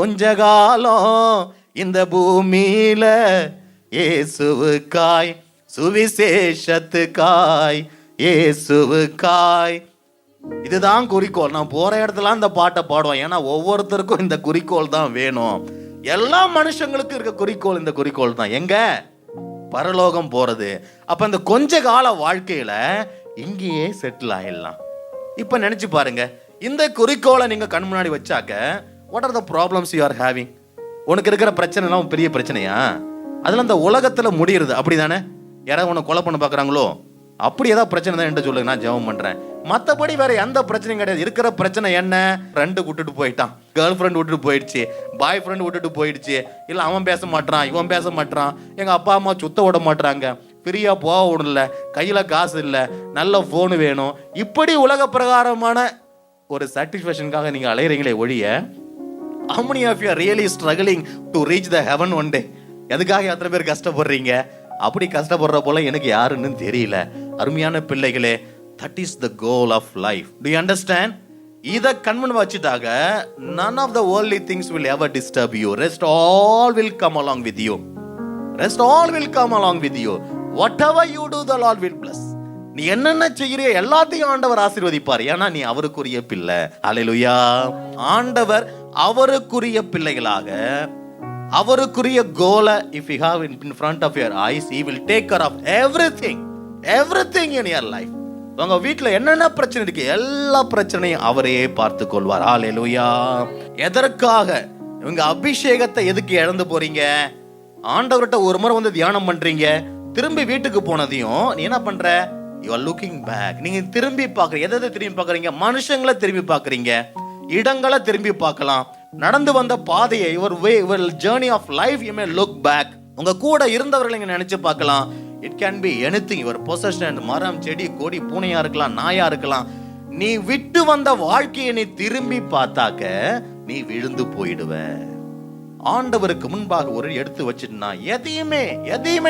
கொஞ்ச காலம் இந்த பூமியில இயேசுவுக்காய், சுவிசேஷத்துக்காய், இயேசுவுக்காய். இதுதான் குறிக்கோள். நான் போற இடத்துல இந்த பாட்டை பாடுவேன். ஏன்னா ஒவ்வொருத்தருக்கும் இந்த குறிக்கோள் தான் வேணும். எல்லா மனுஷங்களுக்கும் இருக்க குறிக்கோள் இந்த குறிக்கோள் தான். எங்க? பரலோகம் போறது. அப்ப இந்த கொஞ்ச கால வாழ்க்கையில இங்கேயே செட்டில் ஆயிடலாம். இப்ப நினைச்சு பாருங்க, இந்த குறிக்கோளை நீங்க கண் முன்னாடி வச்சாக்க, what are the problems you are having? உனக்கு இருக்கிற பிரச்சனை எல்லாம் பெரிய பிரச்சனையா? அதெல்லாம் இந்த உலகத்துல முடியுது, அப்படிதானே? யாராவது உன்னை கொலை பண்ண பாக்குறாங்களோ, அப்படி ஏதாவது பிரச்சனை தான் என்று சொல்லுங்க, நான் ஜெபம் பண்றேன். மற்றபடி வேற எந்த பிரச்சனையும் கிடையாது. இருக்கிற பிரச்சனை என்ன? ஃப்ரெண்டு விட்டுட்டு போயிட்டான், கேர்ள் ஃப்ரெண்ட் விட்டுட்டு போயிடுச்சு, பாய் ஃப்ரெண்ட் விட்டுட்டு போயிடுச்சு, இல்லை அவன் பேச மாட்டான், இவன் பேச மாட்டான், எங்க அப்பா அம்மா சுத்த விட மாட்டாங்க, ஃப்ரீயா போக விடல, கையில காசு இல்லை, நல்ல போன் வேணும். இப்படி உலக பிரகாரமான ஒரு சாட்டிஸ்ஃபேக்ஷனுக்காக நீங்க அலையறீங்களே ஒழிய, how many of you are really struggling to reach the heaven one day? எதுக்காக எத்தனை பேர் கஷ்டப்படுறீங்க? அப்படி கஷ்டப்படுற போல எனக்கு யாருன்னு தெரியல. அருமையான பிள்ளைகளே, that is the goal of life. Do you understand? இதை கண்மன் வச்சுட்டாக, none of the worldly things will ever disturb you. Rest all will come along with you. Rest all will come along with you. Whatever you do, the Lord will bless. நீ என்னென்ன செய்யறியோ எல்லாத்தையும் ஆண்டவர் ஆசீர்வதிப்பார். ஏன்னா நீ அவருக்குரிய பிள்ளை. அல்லேலூயா. ஆண்டவர் அவருக்குரிய பிள்ளைகளாக, அவருக்குரிய கோலை if you have in front of your eyes, he will take care of everything in your life. உங்க வீட்டுல என்னென்ன பிரச்சனை இருக்கு, எல்லா பிரச்சனையும் அவரே பார்த்து கொள்வார். அல்லேலூயா. எதற்காக இவங்க அபிஷேகத்தை எதுக்கு இழந்து போறீங்க? ஆண்டவர்கிட்ட ஒரு முறை வந்து தியானம் பண்றீங்க, திரும்பி வீட்டுக்கு போனதையும் நீ என்ன பண்ற? you are looking back. நீங்க திரும்பி பார்க்கறீங்க. எதை திரும்பி பார்க்கறீங்க? மனுஷங்களை திரும்பி பார்க்கறீங்க, இடங்களை திரும்பி பார்க்கலாம், நடந்து வந்த பாதையை, your way, your journey of life, you may look back. உங்க கூட இருந்தவர்களை நீங்க நினைச்சு பார்க்கலாம். it can be anything, your possession, மரம், செடி, கொடி, பூனையா இருக்கலாம், நாயா இருக்கலாம். நீ விட்டு வந்த வாழ்க்கையை நீ திரும்பி பார்த்தாக்க நீ விழுந்து போயிடுவ. ஆண்டவருக்கு முன்பாக ஒரு எடுத்து வச்சிட்டுனா எதையுமே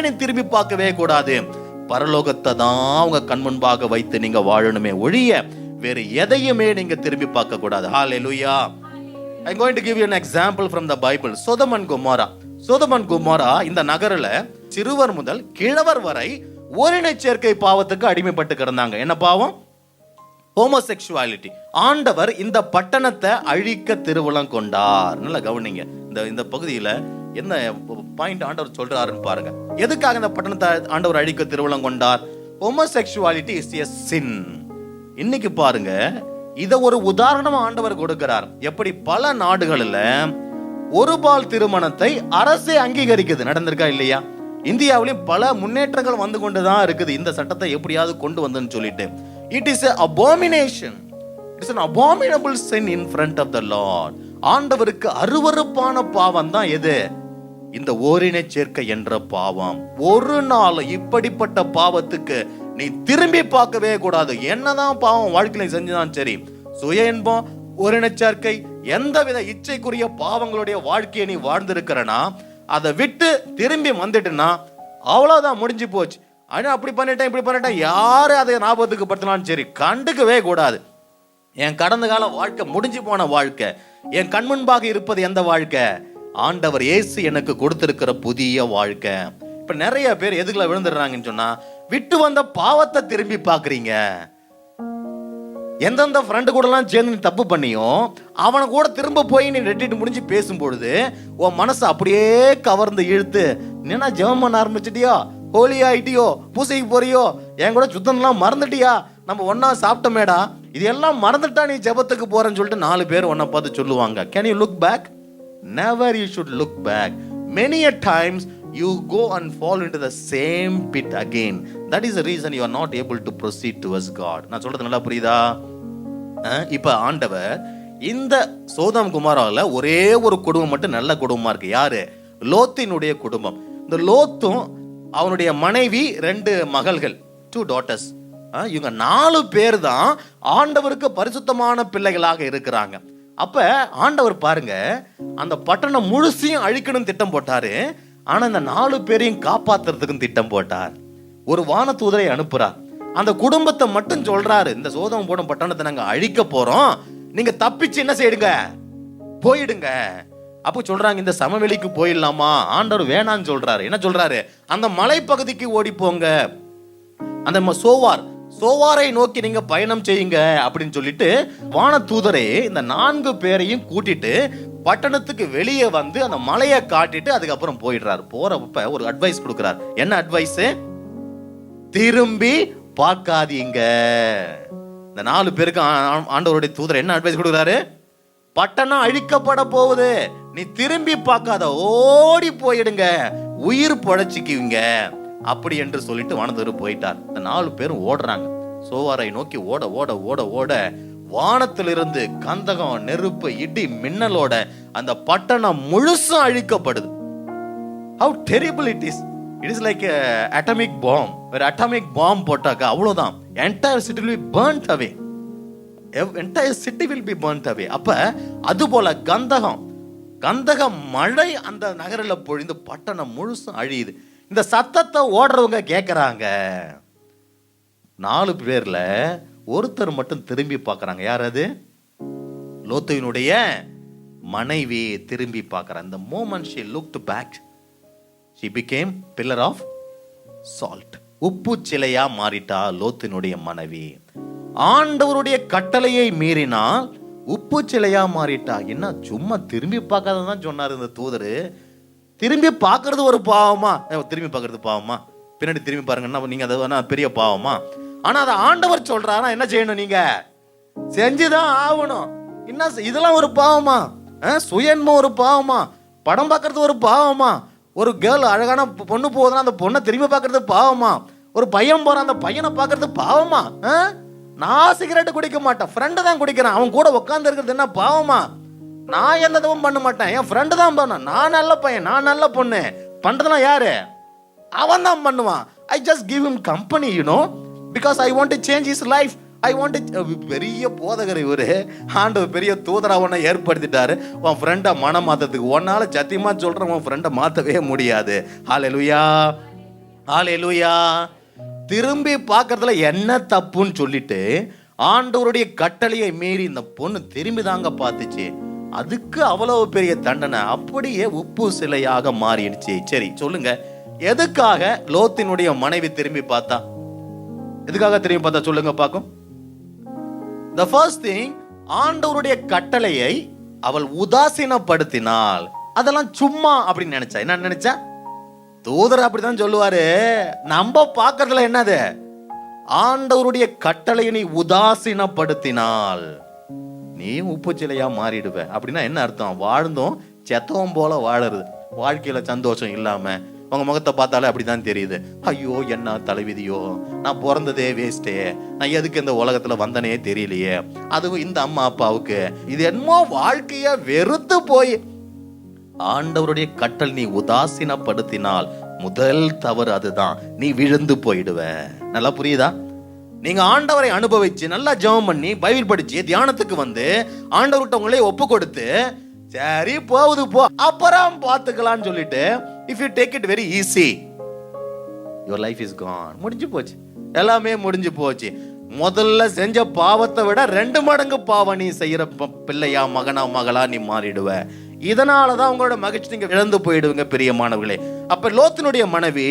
நீ திரும்பி பார்க்கவே கூடாது. பரலோகத்தை தான் உங்க கண் முன்பாக வைத்து நீங்க வாழணுமே ஒழிய வேறு எதையுமே நீங்க திரும்பி பார்க்க கூடாது. ஹalleluya. I'm going to give you an example from the Bible. Sodom and Gomorrah இந்த நகரில சிறுவர் முதல் கிழவர் வரை ஓரின சேர்க்கை பாவத்துக்கு அடிமைப்பட்டு கிடந்தாங்க. என்ன பாவம்? ஹோமோசெக்சுவாலிட்டி. ஆண்டவர் இந்த பட்டணத்தை அழிக்க திருவுளம் கொண்டார். நல்லா கவனிங்க, இந்த பகுதியில என்ன பாயிண்ட் ஆண்டவர் சொல்றாருன்னு பாருங்க. எதுக்காக இந்த பட்டணத்தை ஆண்டவர் அழிக்க திருவுளம் கொண்டார்? Homosexuality is a sin. இன்னைக்கு பாருங்க, இத ஒரு உதாரணமா ஆண்டவர் கொடுக்கிறார். எப்படி பல நாடுகளில் ஒருபால் திருமணத்தை அரசே அங்கீகரிக்குது. நடந்திருக்கா இல்லையா? இந்தியாவிலும் பல முன்னேற்றங்கள் வந்து கொண்டுதான் இருக்குது. இந்த சட்டத்தை எப்படியாவது கொண்டு வந்துன்னு சொல்லிட்டு, it is an abomination. It is an abominable sin in front of the Lord. ஆண்டவருக்கு அருவருப்பான பாவம் தான் எது? இந்த ஓரின சேர்க்கை என்ற பாவம். ஒரு நாள் இப்படிப்பட்ட பாவத்துக்கு நீ திரும்பி பார்க்கவே கூடாது. என்னதான் பாவம் வாழ்க்கையில செஞ்சுதான் சரி, சுய இன்பம், ஓரின சேர்க்கை, எந்தவித இச்சைக்குரிய பாவங்களுடைய வாழ்க்கையை நீ வாழ்ந்திருக்கிறனா, அதை விட்டு திரும்பி வந்துட்டுனா அவ்வளவுதான், முடிஞ்சு போச்சு. ஆனா அப்படி பண்ணிட்டேன் இப்படி பண்ணிட்டேன், யாரு அதை ஞாபகத்துக்கு படுத்தினாலும் சரி கண்டுக்கவே கூடாது. என் கடந்த கால வாழ்க்கை முடிஞ்சு போன வாழ்க்கை, என் கண் முன்பாக இருப்பது எந்த வாழ்க்கை? ஆண்டவர் இயேசு எனக்கு கொடுத்திருக்கிற புதிய வாழ்க்கை. இப்ப நிறைய பேர் எதுக்குள்ள விழுந்துடுறாங்கன்னு சொன்னா, விட்டு வந்த பாவத்தை திரும்பி பாக்குறீங்க. எந்தெந்த ஃப்ரெண்டு கூட எல்லாம் சேர்ந்து நீ தப்பு பண்ணியும் அவனை கூட திரும்ப போய் நீ ரெட்டிட்டு முடிஞ்சு பேசும்பொழுது உன் மனசு அப்படியே கவர்ந்து இழுத்து, என்ன ஜெபம் பண்ண ஆரம்பிச்சிட்டியோ, ஹோலி ஆயிட்டியோ, பூசைக்கு போறியோ, என் கூட சுத்தம்லாம் மறந்துட்டியா, நம்ம ஒன்னா சாப்பிட்டோமேடா, இது எல்லாம் மறந்துட்டா நீ ஜெபத்துக்கு போறேன்னு சொல்லிட்டு 4 பேர் உன்னை பார்த்து சொல்லுவாங்க. Can you look back? Never you should look back. Many a times you go and fall into the same pit again. That is the reason you are not able to proceed towards God. நான் சொல்றது நல்லா புரியுதா? இப்ப ஆண்டவர் இந்த சோதம் குமாரால ஒரே ஒரு குடும்பம் மட்டும் நல்ல குடும்பமா இருக்கு. யாரு? லோத்தினுடைய குடும்பம். இந்த லோத்தும் அவனுடைய மனைவி 2 மகள்கள், 2 daughters. இவங்க 4 பேர் தான் ஆண்டவருக்கு பரிசுத்தமான பிள்ளைகளாக இருக்கிறாங்க. அப்ப ஆண்டவர் பாருங்க, அந்த பட்டணம் முழுசையும் அழிக்கணும் திட்டம் போட்டாரு. ஆனா இந்த 4 பேரையும் காப்பாத்துறதுக்கும் திட்டம் போட்டார். ஒரு வானதூதரை அனுப்புறார். அந்த குடும்பத்தை மட்டும் சொல்றாரு, இந்த சோதம் போடும் பட்டணத்தை நாங்க அழிக்க போறோம், நீங்க தப்பிச்சு என்ன செய்யுங்க, போயிடுங்க. அப்போ சொல்றாங்க இந்த சமவெளிக்கு போயிடலாமா? ஆண்டவர் வேணான்னு சொல்றாரு. என்ன சொல்றாரு? அந்த மலைப்பகுதிக்கு ஓடி போங்க, அந்த சோவாரை நோக்கி நீங்க பயணம் செய்யுங்க அப்படின்னு சொல்லிட்டு வானதூதரே இந்த 4 பேரையும் கூட்டிட்டு பட்டணத்துக்கு வெளியே வந்து அந்த மலையை காட்டிட்டு அதுக்கப்புறம் போயிடுறாரு. போறப்ப ஒரு அட்வைஸ் கொடுக்கிறார். என்ன அட்வைஸ்? திரும்பி பார்க்காதீங்க. இந்த 4 பேருக்கு ஆண்டவருடைய தூதர் என்ன அட்வைஸ் கொடுக்குறாரு? பட்டணம் அழிக்கப்பட போகுது, நீ திரும்பி பார்க்காத, ஓடி போயிடுங்க, உயிர் பொழைச்சிக்குவீங்க அப்படி என்று சொல்லிட்டு வானதூதர் போயிட்டார். இந்த 4 பேரும் ஓடுறாங்க. சோவாரை நோக்கி ஓட ஓட ஓட ஓட வானத்திலிருந்து கந்தகம், நெருப்பு, இடி, மின்னலோட அந்த பட்டணம் முழுசும் அழிக்கப்படுது. How terrible it is. It is like a atomic bomb. ஒரு atomic bomb போட்டாக்க அவ்வளவுதான், entire city will be burnt away. Entire city will be burnt away. அப்ப அதுபோல கந்தக மழை அந்த நகரில் பொழிந்து பட்டணம் முழுசும் அழியுது. இந்த சத்தத்தை ஓடுறவங்க கேட்கறாங்க. 4 பேர்ல ஒருத்தர் மட்டும் திரும்பி பார்க்கறாங்க. யார் அது? லோத்துவினுடைய மனைவி திரும்பி பார்க்கறாங்க. The moment she looked back, she became pillar of salt. உப்பு சிலையா மாறிட்டா லோத்தினுடைய மனைவி. ஆண்டவருடைய கட்டளையை மீறினால் உப்பு சிலையா மாறிட்டா. என்ன சும்மா திரும்பி பார்க்காதான் சொன்னார் இந்த தூதரு? திரும்பி பார்க்கறது ஒரு பாவமா? திரும்பி பார்க்கறது பாவமா? பின்னாடி திரும்பி பாருங்கன்னா நீங்க அதை பெரிய பாவமா? ஆனா அதை ஆண்டவர் சொல்றாரா, என்ன செய்யணும்? நீங்க செஞ்சுதான் ஆகணும். என்ன இதெல்லாம் ஒரு பாவமா? சுயன்மம் ஒரு பாவமா? படம் பார்க்கறது ஒரு பாவமா? ஒரு கேர்ள் அழகான பொண்ணு போகுதுன்னா அந்த பொண்ணை திரும்பி பார்க்கறது பாவமா? ஒரு பையன் போறான், அந்த பையனை பார்க்கறது பாவமா? நான் சிகரெட் குடிக்க மாட்டேன், ஃப்ரெண்டு தான் குடிக்கிறேன், அவன் கூட உட்காந்து இருக்கிறது என்ன பாவமா? நான் எந்த தப்பும் பண்ண மாட்டேன், என் ஃப்ரெண்டு தான் பண்ணான், நான் நல்ல பையன், நான் நல்ல பொண்ணு. பண்றதுலாம் யாரு? அவன் தான் பண்ணுவான். I just give him company, you know, because I want to change his life. I want to. பெரிய போதகர் இவரு. ஆண்டவர் பெரிய தூதரா உன்னை ஏற்படுத்திட்டாரு உன் ஃப்ரெண்டை மனம் மாத்ததுக்கு. உன்னால சத்தியமா சொல்றேன், உன் ஃப்ரெண்டை மாத்தவே முடியாது. ஹல்லேலூயா, ஹல்லேலூயா. திரும்பி பார்க்கறதுல என்ன தப்புன்னு சொல்லிட்டு ஆண்டவருடைய கட்டளையை மீறி இந்த பொண்ணு திரும்பி தாங்க பார்த்துச்சு. அதுக்கு அவ்வளவு பெரிய தண்டனை. அப்படியே உப்பு சிலையாக மாறிடுச்சு. சரி சொல்லுங்க, எதுக்காக லோத்தினுடைய மனைவி திரும்பி பார்த்தா? எதுக்காக திரும்பி பார்த்தா சொல்லுங்க பார்க்கும். The first thing, ஆண்டவருடைய கட்டளையை அவள் உதாசீனப்படுத்தினாள். அதெல்லாம் சும்மா அப்படின்னு நினைச்சா. என்ன நினைச்சா? தூதர் அப்படிதான் சொல்லுவாரு. நம்ம பார்க்கறதுல என்னது? ஆண்டவருடைய கட்டளையை நீ உதாசீனப்படுத்தினால் நீ உப்பு சிலையா மாறிடுவ. அப்படின்னா என்ன அர்த்தம்? வாழ்ந்தும் செத்தவன் போல வாழறது, வாழ்க்கையில சந்தோஷம் இல்லாம உங்க முகத்தை பார்த்தாலே அப்படிதான் தெரியுது. ஐயோ என்ன தலைவிதியோ, நான் பிறந்ததே வேஸ்டே, நான் எதுக்கு இந்த உலகத்துல வந்தனே தெரியலையே. அதுவும் இந்த அம்மா அப்பாவுக்கு இது என்னமோ வாழ்க்கைய வெறுத்து போய் ஆண்டவருடைய கட்டளை நீ உதாசீனப்படுத்தினால் முதல் தவறு அதுதான், நீ விழுந்து போயிடுவ. நல்லா புரியுதா? நீங்க ஆண்டவரை அனுபவிச்சு நல்லா ஜெபம் பண்ணி பைபிள் படிச்சு தியானத்துக்கு வந்து ஆண்டவர்கிட்ட உங்களே ஒப்பு கொடுத்து சரி போகுது போ அப்புறம் பார்த்துக்கலாம்னு சொல்லிட்டு if you take it very easy, your life is gone. முடிஞ்சு போச்சு, எல்லாமே முடிஞ்சு போச்சு. முதல்ல செஞ்ச பாவத்தை விட 2 மடங்கு பாவம் நீ செய்யற பிள்ளையா, மகனா, மகளா நீ மாறிடுவ. இதனாலதான் உங்களோட மகிழ்ச்சி நீங்க இழந்து போயிடுவீங்க பிரியமானவர்களே. அப்ப லோத்தினுடைய மனைவி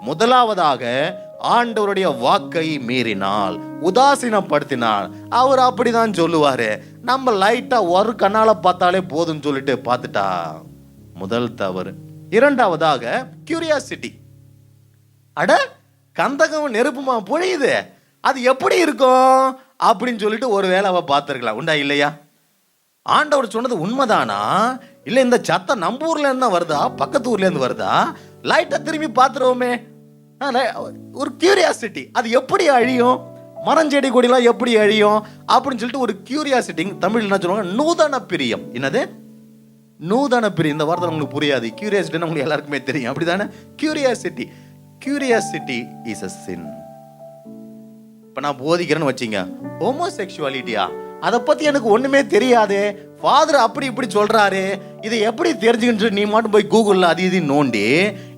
முதலாவதாக ஆண்டவருடைய வாக்கை மீறினால், உதாசீனப்படுத்தினால். அவர் அப்படிதான் சொல்லுவாரு. நம்ம லைட்டா ஒரு கண்ணால பார்த்தாலே போதும் சொல்லிட்டு பார்த்துட்டா முதல் தவறு. இரண்டாவதாக கியூரியாசிட்டி. அட கந்தகம் நெருப்புமா பொழியுது, அது எப்படி இருக்கும் அப்படின்னு சொல்லிட்டு ஒரு வேளை அவ பார்த்திருக்கலாம். உண்டா இல்லையா? ஆண்டவர் சொன்னது உண்மைதானா? இல்ல இந்த சத்தம் நம்ம ஊர்ல இருந்து வருதா, பக்கத்து ஊர்ல இருந்து வருதா? லைட்டா திரும்பி பார்த்துருவோமே. ஒரு கியூரியாசிட்டி. அது எப்படி அழியும், மரஞ்செடி கொடிலாம் எப்படி அழியும் அப்படின்னு சொல்லிட்டு ஒரு கியூரியாசிட்டி. தமிழ் என்ன சொல்லுவாங்க? நூதன பிரியம். என்னது நூதன பிரியம்? இந்த வார்த்தை உங்களுக்கு புரியாது. கியூரியாசிட்டி உங்களுக்கு எல்லாருக்குமே தெரியும், அப்படிதானே? Curiosity. Curiosity is a sin. இப்ப நான் போதிக்கிறேன்னு வச்சிங்க, ஹோமோசெக்சுவாலிட்டியா, அதை பத்தி எனக்கு ஒண்ணுமே தெரியாது, ஃபாதர் அப்படி இப்படி சொல்றாரு, இதை எப்படி தெரிஞ்சுக்கிட்டு நீ மட்டும் போய் கூகுள்ல அது இது நோண்டி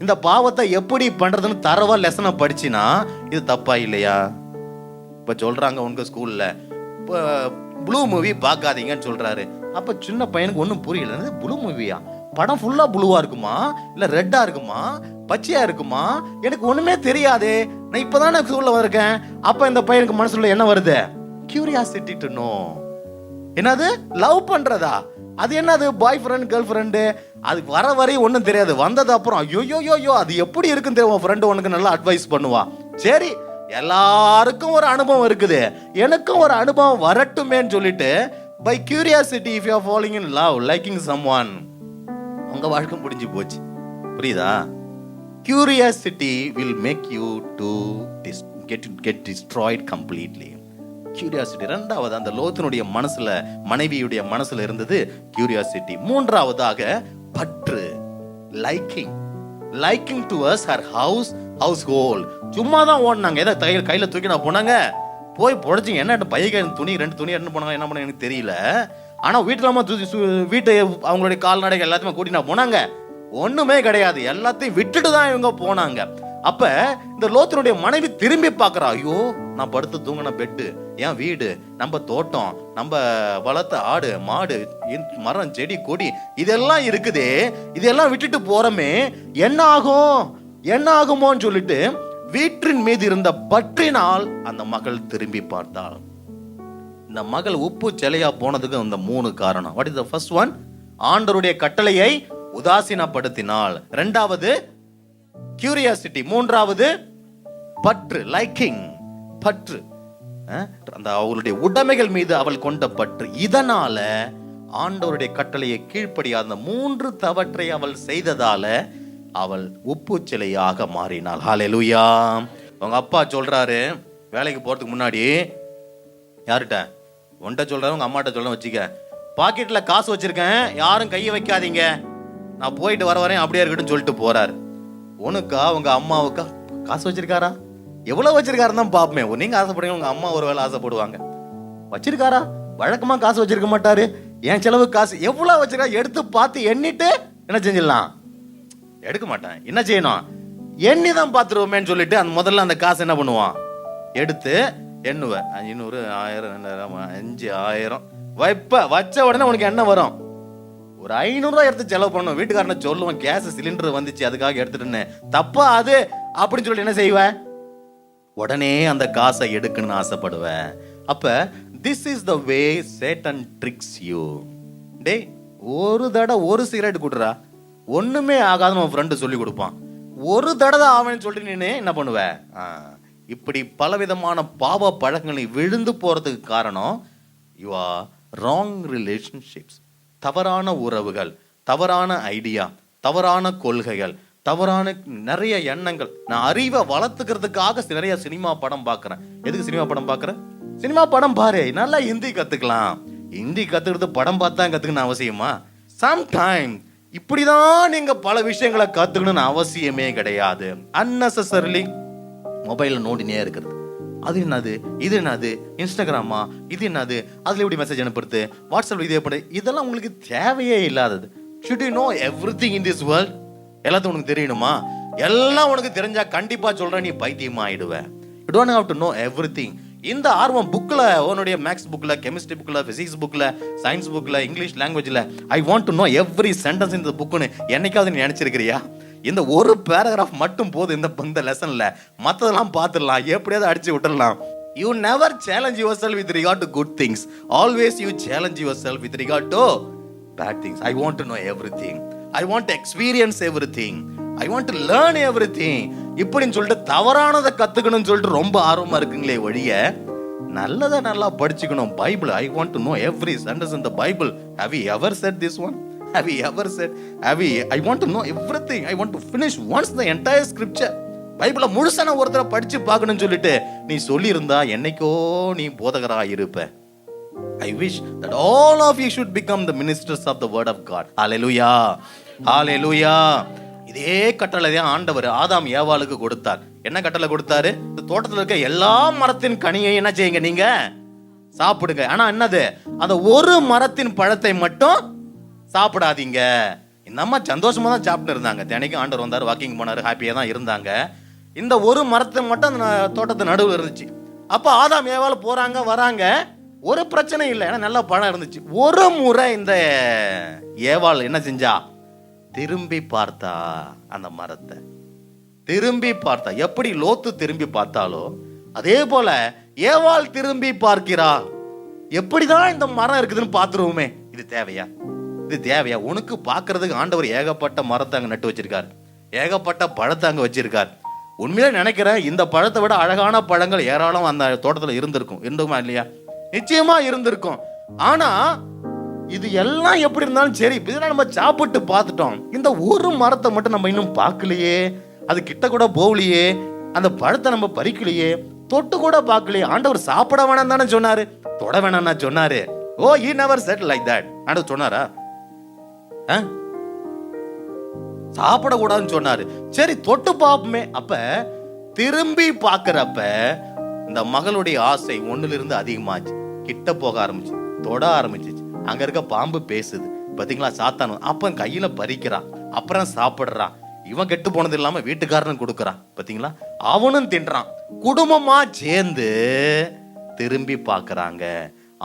இந்த பாவத்தை எப்படி பண்றதுன்னு தரவா லெசனை படிச்சினா இது தப்பா இல்லையா? இப்ப சொல்றாங்க உங்க ஸ்கூல்ல ப்ளூ மூவி பார்க்காதீங்கன்னு சொல்றாரு. அப்போ சின்ன பையனுக்கு ஒன்றும் புரியல. ப்ளூ மூவியா? படம் ஃபுல்லாக ப்ளூவாக இருக்குமா, இல்லை ரெட்டாக இருக்குமா, பச்சையாக இருக்குமா, எனக்கு ஒன்றுமே தெரியாதே, நான் இப்போ தானே ஸ்கூலில் வந்திருக்கேன். அப்போ இந்த பையனுக்கு மனசுல என்ன வருது? Curiosity to know. என்னது? லவ் பண்ணுறதா? அது என்னது? பாய் ஃப்ரெண்ட் கேர்ள் ஃப்ரெண்டு? அது வர வரையும் ஒன்றும் தெரியாது. வந்தது அப்புறம் ஐயோ அது எப்படி இருக்குன்னு தெரியும். உன் ஃப்ரெண்டு உனக்கு நல்லா அட்வைஸ் பண்ணுவா. சரி, எல்லாருக்கும் ஒரு அனுபவம் இருக்குது, எனக்கும் ஒரு அனுபவம் வரட்டுமேன்னு சொல்லிட்டு by curiosity if you are following in love, liking someone, உங்க வாழ்க்கை முடிஞ்சு போச்சு. புரியுதா? Curiosity will make you to get destroyed completely. Curiosity. ரெண்டாவது, அந்த லோத்தினுடைய மனசுல, மனைவியுடைய மனசுல இருந்தது கியூரியாசிட்டி. மூன்றாவதாக பற்று, லைக்கிங் டுவர்ட்ஸ் ஹர் ஹவுஸ்ஹோல்ட். சும்மா தான் ஓடினாங்க. ஏதோ கையில தூக்கி நான் போனாங்க, போய் புடச்சிங்க. என்ன பையக துணி, 2 துணி என்ன போனாங்க, என்ன பண்ண எனக்கு தெரியல. ஆனா வீட்டை அவங்களுடைய கால்நடைகள் எல்லாத்தையுமே கூட்டி நான் போனாங்க. ஒண்ணுமே கிடையாது, எல்லாத்தையும் விட்டுட்டு தான் இவங்க போனாங்க. அப்ப இந்த லோத்தினுடைய மனைவி திரும்பி பார்க்கறா. ஐயோ, நான் படுத்து தூங்கின பெட்டு, என் வீடு, நம்ம தோட்டம், நம்ம வளர்த்த ஆடு மாடு, மரம் செடி கொடி இதெல்லாம் இருக்குதே, இதெல்லாம் விட்டுட்டு போறமே, என்ன ஆகுமோன்னு சொல்லிட்டு வீட்டின் மீது இருந்த பற்றினால் அந்த மகள் திரும்பி பார்த்தாள். இந்த மகள் உப்பு சிலையா போனதுக்கு இந்த 3 காரணம். What is the first one? ஆண்டவருடைய கட்டளையை உதாசீனப்படுத்தினாள். இரண்டாவது கியூரியாசிட்டி. மூன்றாவது பற்று, பற்று. அந்த அவளுடைய உடைமைகள் மீது அவள் கொண்ட பற்று. இதனால ஆண்டவருடைய கட்டளையை கீழ்ப்படியாத 3 தவற்றை அவள் செய்ததால அவள் உப்பு சிலையாக மாறினாள். ஹல்லேலூயா. உங்க அப்பா சொல்றாரு, வேலைக்கு போறதுக்கு முன்னாடி, யார்கிட்ட? உன்கிட்ட சொல்றாரு, உங்க அம்மாட்ட சொல்ல வச்சுக்க, பாக்கெட்ல காசு வச்சிருக்கேன், யாரும் கையை வைக்காதீங்க, நான் போயிட்டு வரேன் அப்படியே இருக்கட்டும் சொல்லிட்டு போறாரு. உனக்கா உங்க அம்மாவுக்கா காசு வச்சிருக்காரா, எவ்வளவு வச்சிருக்காருன்னு தான் பாப்பமே. நீங்க ஆசைப்படுங்க, உங்க அம்மா ஒருவேளை ஆசைப்படுவாங்க. வச்சிருக்காரா? வழக்கமா காசு வச்சிருக்க மாட்டாரு. என் செலவு காசு எவ்வளவு வச்சிருக்கா எடுத்து பார்த்து எண்ணிட்டு என்ன செஞ்சிடலாம்? எடுக்க மாட்டேன். என்ன செய்யணும்? எண்ணி தான் பார்த்துருவோமேன்னு சொல்லிட்டு அந்த முதல்ல அந்த காசு என்ன பண்ணுவான்? எடுத்து எண்ணுவேன். 500, 1000, 2000, 5000 வச்ச உடனே உனக்கு என்ன வரும்? ஒரு 500 ரூபாய் எடுத்து செலவு பண்ணணும். வீட்டுக்காரனை சொல்லுவான், கேஸ் சிலிண்டர் வந்துச்சு அதுக்காக எடுத்துட்டுன்னு. தப்பா அது அப்படின்னு சொல்லிட்டு என்ன செய்வேன்? உடனே அந்த காசை எடுக்கணும்னு ஆசைப்படுவேன். அப்ப this is the way Satan tricks you. டே, ஒரு தடவை ஒரு சிகரெட் குடுறா, ஒண்ணுமே ஆகாதுன்னு உன் ஃப்ரெண்டு சொல்லி கொடுப்பான். ஒரு தடவை ஆவேன்னு சொல்லிட்டு நீ என்ன பண்ணுவ? இப்படி பலவிதமான பாவ பழக்கங்களை விழுந்து போறதுக்கு காரணம் யூ ஆர் ராங் ரிலேஷன்ஷிப்ஸ். தவறான உறவுகள், தவறான ஐடியா, தவறான கொள்கைகள், தவறான நிறைய எண்ணங்கள். நான் அறிவை வளர்த்துக்கிறதுக்காக நிறைய சினிமா படம் பார்க்கறேன். எதுக்கு சினிமா படம் பார்க்கறேன்? சினிமா படம் பாரு, நல்லா ஹிந்தி கத்துக்கலாம். ஹிந்தி கத்துக்கிறது படம் பார்த்தா கத்துக்கணும் அவசியமா? சம்டைம் இப்படிதான் நீங்க பல விஷயங்களை கத்துக்கணும்னு அவசியமே கிடையாது. அன்னெசரிலி மொபைல்ல நோண்டினே இருக்கிறது. அது என்னது, இது என்னது, இன்ஸ்டாகிராமா, இது என்னது, அதுல எப்படி மெசேஜ் அனுப்புறது, வாட்ஸ்அப்ல இது எப்படி, இதெல்லாம் உங்களுக்கு தேவையே இல்லாதது. should you know everything in this world? எல்லாத்தையும் உனக்கு தெரியணுமா? எல்லாம் உனக்கு தெரிஞ்சா கண்டிப்பா சொல்றேன், நீ பைத்தியமா ஆயிடுவ. you don't have to know everything. இந்த ஆர்வம் புக்ல, உன்னுடைய மேக்ஸ் புக்ல, கெமிஸ்ட்ரி புக்ல, பிசிக்ஸ் புக்ல, சயின்ஸ் புக்ல, இங்கிலீஷ் லாங்குவேஜ்ல I want to know every sentence இந்த புக்னு என்னைக்காவது நீ நினைச்சிருக்கிறியா? இந்த ஒரு பேராகிராஃப் மட்டும் போதும் இந்த லெசன்ல, மற்றதெல்லாம் பார்த்துடலாம், எப்படியாவது அடிச்சு விட்டுடலாம். You never challenge yourself with regard to good things. Always you challenge yourself with regard to bad things. I want to know everything. I want to experience everything. I want to learn everything. இப்படின்னு சொல்லிட்டு தவறானதை கத்துக்கணும்னு சொல்லிட்டு ரொம்ப ஆர்வமா இருக்குங்களே ஒழிய நல்லதை நல்லா படிச்சுக்கணும். Bible, I want to know every sentence in the Bible. Have you ever said this one? Have you ever said, I want to know everything. I want to finish once the entire scripture. பைபிளை முழுசான ஒருத்தரை படிச்சு பார்க்கணும்னு சொல்லிட்டு நீ சொல்லி இருந்தா என்னைக்கோ நீ போதகரா இருப்ப. I wish that all of you should become the ministers of the word of God. Hallelujah. Hallelujah. இதே கட்டளை தான் ஆண்டவர் ஆதாம் ஏவாளுக்கு கொடுத்தார். என்ன கட்டளை கொடுத்தாரு? இந்த தோட்டத்தில் இருக்க எல்லா மரத்தின் கனியை என்ன செய்யுங்க, நீங்க சாப்பிடுங்க. ஆனா என்னது, அந்த ஒரு மரத்தின் பழத்தை மட்டும் சாப்பிடாதீங்க. இந்த அம்மா சந்தோஷமா தான் சாப்பிட்டு இருந்தாங்க. தினைக்கும் ஆண்டவர் வந்தார், வாக்கிங் போனாரு, ஹாப்பியா தான் இருந்தாங்க. இந்த ஒரு மரத்தை மட்டும் அந்த தோட்டத்து நடுவில் இருந்துச்சு. அப்ப ஆதாம் ஏவாள் போறாங்க வராங்க, ஒரு பிரச்சனை இல்லை, ஏன்னா நல்ல பழம் இருந்துச்சு. ஒரு முறை இந்த ஏவாள் என்ன செஞ்சா, திரும்பி பார்த்தா அந்த மரத்தை, திரும்பி பார்த்தா. எப்படி லோத்து திரும்பி பார்த்தாலோ அதே போல ஏவாள் திரும்பி பார்க்கிறாள். எப்படிதான் இந்த மரம் இருக்குதுன்னு பார்த்துருவோமே, இது தேவையா, இது தேவையா? உனக்கு பார்க்கறதுக்கு ஆண்டவர் ஏகப்பட்ட மரத்தை அங்கே நட்டு வச்சிருக்காரு, ஏகப்பட்ட பழத்தை அங்கே வச்சிருக்காரு. உண்மையிலே நினைக்கிறேன் இந்த பழத்தை விட அழகான பழங்கள் ஏராளம் அந்த தோட்டத்தில் இருந்திருக்கும். இருந்துமா இல்லையா? நிச்சயமா இருந்திருக்கும். ஆனா இது எல்லாம் எப்படி இருந்தாலும் சரி, இதெல்லாம் நம்ம சாப்பிட்டு பார்த்துட்டோம். இந்த ஒரு மரத்தை மட்டும் நம்ம இன்னும் பார்க்கலையே, அது கிட்ட கூட போகலையே, அந்த பழத்தை நம்ம பறிக்கலையே, தொட்டு கூட பார்க்கலையே. ஆண்டவர் சாப்பிட வேணாம் தானே சொன்னாரு, தொட வேணாம்னா சொன்னாரு. ஓ, he never said like that. ஆண்டவர் சொன்னாரா? சாப்பிடக்கூடாதுன்னு சொன்னாரு. சரி, தொட்டு பார்ப்போமே. அப்ப திரும்பி பார்க்கிறப்ப இந்த மகளுடைய ஆசை ஒண்ணுல இருந்து அதிகமாச்சு, கிட்ட போக ஆரம்பிச்சு, தொட ஆரம்பிச்சிச்சு. அங்க இருக்க பாம்பு பேசுது, பாத்தீங்களா? சாத்தானு அப்ப கையில பறிக்கிறான், அப்புறம் சாப்பிடுறான். இவன் கெட்டு போனது இல்லாம வீட்டுக்காரனும் கொடுக்கறான், பாத்தீங்களா? அவனும் தின்றான். குடும்பமா சேர்ந்து திரும்பி பார்க்கறாங்க.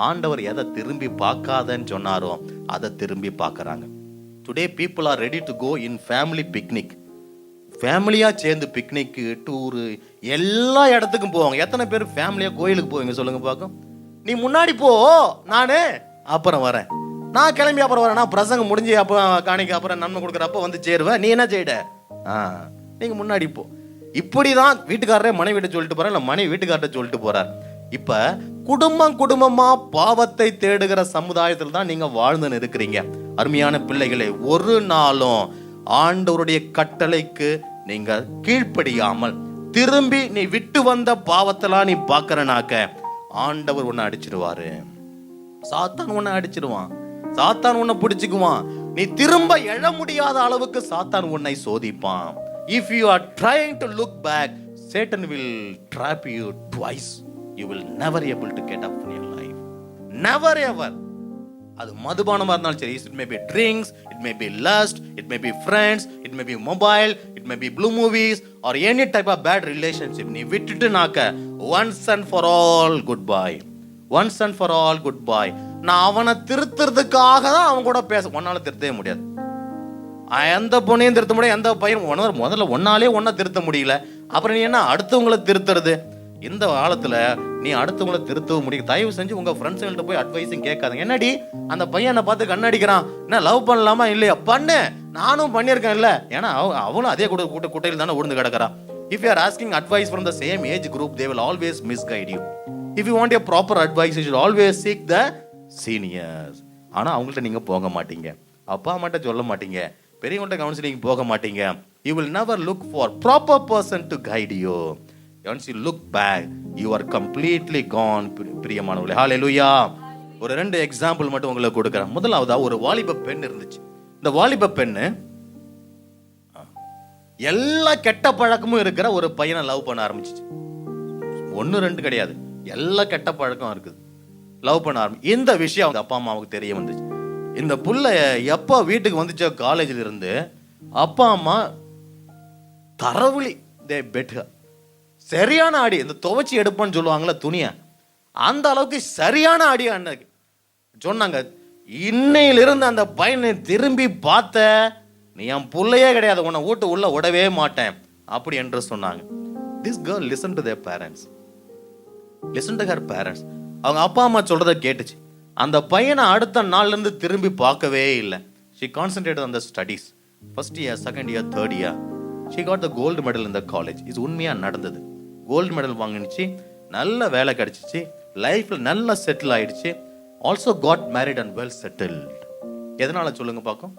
ஆண்டவர் எதை திரும்பி பார்க்காதன்னு சொன்னாரோ அதை திரும்பி பார்க்கறாங்க. Today people are ready to go in family picnic. ஃபேமிலியா சேர்ந்து பிக்னிக்கு, டூரு, எல்லா இடத்துக்கும் போவாங்க. எத்தனை பேர் ஃபேமிலியா கோயிலுக்கு போவீங்க சொல்லுங்க பார்க்கும்? நீ முன்னாடி போ, நானு அப்புறம் வரேன், நான் கிளம்பி அப்புறம் வரேன், நான் பிரசங்கம் முடிஞ்சு அப்புறம் காணிக்க அப்புறம் நன்மை கொடுக்குறப்ப வந்து சேருவேன், நீ என்ன செய்யிட, நீங்க முன்னாடி போ. இப்படிதான் வீட்டுக்காரரே மனைவிட்ட சொல்லிட்டு போறார், இல்ல மனைவி வீட்டுக்காரர்கிட்ட சொல்லிட்டு போறார். இப்ப குடும்பமா பாவத்தை தேடுகிற சமுதாயத்தில் தான் நீங்க வாழ்ந்து இருக்கிறீங்க. அருமையான பிள்ளைகளே, ஒரு நாளும் ஆண்டவருடைய கட்டளைக்கு நீங்க கீழ்ப்படியாமல் திரும்பி நீ விட்டு வந்த பாவத்தெல்லாம் நீ பாக்கறனாக்க ஆண்டவர் உன்னை அடிச்சிடுவாரு. சாத்தான் உன்னை அடிச்சிடுவான், சாத்தான் உன்னை பிடிச்சுக்குவான். நீ திரும்ப எழ முடியாத அளவுக்கு சாத்தான் உன்னை சோதிப்பான். If you are trying to look back, Satan will trap you twice. You will never able to get up in your life. Never ever. அது மதுபானமா இருந்தாலும் சரி, it may be drinks, it may be lust, it may be friends, it may be mobile, it may be blue movies or any type of bad relationship. நீ விட்டுட்டு நாக்க once and for all goodbye. Once and for all goodbye. நான் அவனை திருத்துறதுக்காக தான் அவன் கூட பேச, ஒன்னால திருத்தவே முடியாது. எந்த பொண்ணையும் திருத்த முடியாது, எந்த பையன் முதல்ல ஒன்னாலே ஒன்ன திருத்த முடியல, அப்புறம் நீ என்ன அடுத்தவங்களை திருத்துறது? இந்த காலத்துல நீ அடுத்தவங்களை திருத்தவும் முடியும். தயவு செஞ்சு உங்க ஃப்ரெண்ட்ஸ்கிட்ட போய் அட்வைஸும் கேட்காதீங்க. என்னடி அந்த பையனை பார்த்து கண்ணடிக்கிறான், என்ன லவ் பண்ணலாமா இல்லையா? பண்ணு, நானும் பண்ணியிருக்கேன் இல்ல, ஏன்னா அவனும் அதே குட்டையில் தானே உழுந்து கிடக்கிறான். If you are asking advice from the same age group, they will always misguide you. If you want a proper advice, you should always seek the seniors. ஆனா அவங்கள்ட்ட நீங்க போக மாட்டீங்க, அப்பா அம்மாட்ட சொல்ல மாட்டீங்க, பெரியவங்கள்ட்ட கவுன்சிலிங் போக மாட்டீங்க. You will never look for proper person to guide you. Once you look back, you are completely gone. பிரியமானவர்களே, ஹalleluya. ஒரு 2 எக்ஸாம்பிள் மட்டும் உங்களுக்கு கொடுக்கிறேன். முதலாவதா ஒரு வாலிப பெண் இருந்துச்சு. இந்த வாலிப பெண்ணு எல்லா கெட்ட பழக்கமும் இருக்கிற ஒரு பையனை லவ் பண்ண ஆரம்பிச்சிச்சு. 1 2 கிடையாது, எல்லா கெட்ட பழக்கம் இருக்குது. லவ் பண்ண ஆரம்பி இந்த விஷயம் அவங்க அப்பா அம்மாவுக்கு தெரிய வந்துச்சு. இந்த புள்ள எப்போ வீட்டுக்கு வந்துச்சோ காலேஜில் இருந்து, அப்பா அம்மா தரவுளி தே பெட் சரியான அடி, இந்த துவைச்சி எடுப்பான்னு சொல்லுவாங்களே துணியை, அந்த அளவுக்கு சரியான அடி அன்னைக்கு சொன்னாங்க. இன்னையிலிருந்து அந்த பையனை திரும்பி பார்த்த நீ என் புள்ளையே கிடையாது, உன்னை வீட்டு உள்ள விடவே மாட்டேன் அப்படி என்று சொன்னாங்க. This girl listen to their parents, listen to her parents. அவங்க அப்பா அம்மா சொல்றதை கேட்டுச்சு. அந்த பையனை அடுத்த நாள்ல இருந்து திரும்பி பார்க்கவே இல்லை. she concentrated on the studies. first year, second year, third year she got the gold medal in the college. இது உண்மையா நடந்தது. கோல்டு மெடல் வாங்கினுச்சு, நல்ல வேலை கிடைச்சிச்சு, லைஃப்ல நல்லா செட்டில் ஆயிடுச்சு. Also got married and well settled. எதனால சொல்லுங்க பார்க்கும்?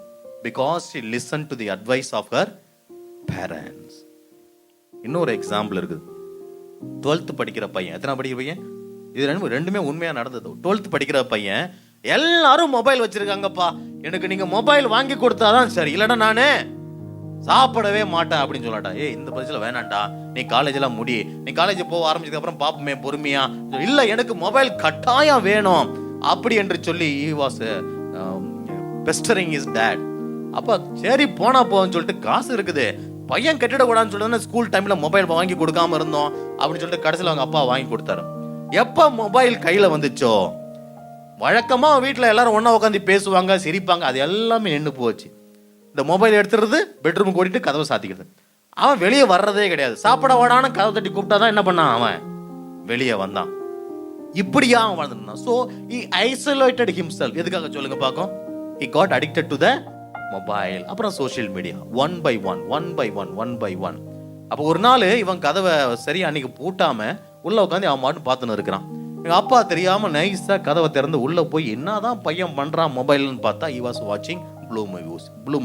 Because she listened to the advice of her parents. இன்னொரு எக்ஸாம்பிள் இருக்குது. 12th படிக்கிற பையன், எத்தனை படிக்கிற பையன்? இது ரெண்டுமே உண்மையா நடந்தது. 12th படிக்கிற பையன், எல்லாரும் மொபைல் வச்சிருக்காங்கப்பா, எனக்கு நீங்க மொபைல் வாங்கி கொடுத்தாதான் சரி, இல்லைன்னா நானே சாப்பிடவே மாட்டேன் அப்படின்னு சொல்லாட்டா. இந்த பட்சத்தில் வேணாண்டா, நீ காலேஜ் எல்லாம் முடி, நீ காலேஜ் போக ஆரம்பிச்சதுக்கு அப்புறம் பாப்பமே பொறுமையா, இல்ல எனக்கு மொபைல் கட்டாயம் வேணும் அப்படி என்று சொல்லி he was pestering his dad. அப்ப சரி போனா போன்னு சொல்லிட்டு, காசு இருக்குது பையன் கட்டிடக்கூடாதுன்னு சொல்லிட்டு ஸ்கூல் டைம்ல மொபைல் வாங்கி கொடுக்காம இருந்தோம் அப்படின்னு சொல்லிட்டு கடைசியில் அவங்க அப்பா வாங்கி கொடுத்தாரு. எப்ப மொபைல் கையில வந்துச்சோ வழக்கமாக வீட்டில் எல்லாரும் ஒன்றா உட்காந்து பேசுவாங்க, சிரிப்பாங்க, அது எல்லாமே நின்று போச்சு. இந்த மொபைல் எடுத்துறது, பெட்ரூமுக்கு ஓடிட்டு கதவை சாத்திக்கிறது. அவன் வெளியே வர்றதே கிடையாது. சாப்பிட வாடான கதவை தட்டி கூப்பிட்டா தான் என்ன பண்ணான், அவன் வெளியே வந்தான். இப்படியா அவன் வாழ்ந்துருந்தான். So he isolated himself. எதுக்காக சொல்லுங்க பார்க்கும்? he got addicted to the mobile. அப்புறம் social media, one by one. அப்போ ஒரு நாள் இவன் கதவை சரியா அன்னைக்கு பூட்டாம உள்ள உட்காந்து அவன் மாட்டு பார்த்துன்னு இருக்கிறான். எங்க அப்பா தெரியாம நைஸா கதவை திறந்து உள்ள போய் என்னதான் பையன் பண்றான் மொபைல்னு பார்த்தா he was watching blue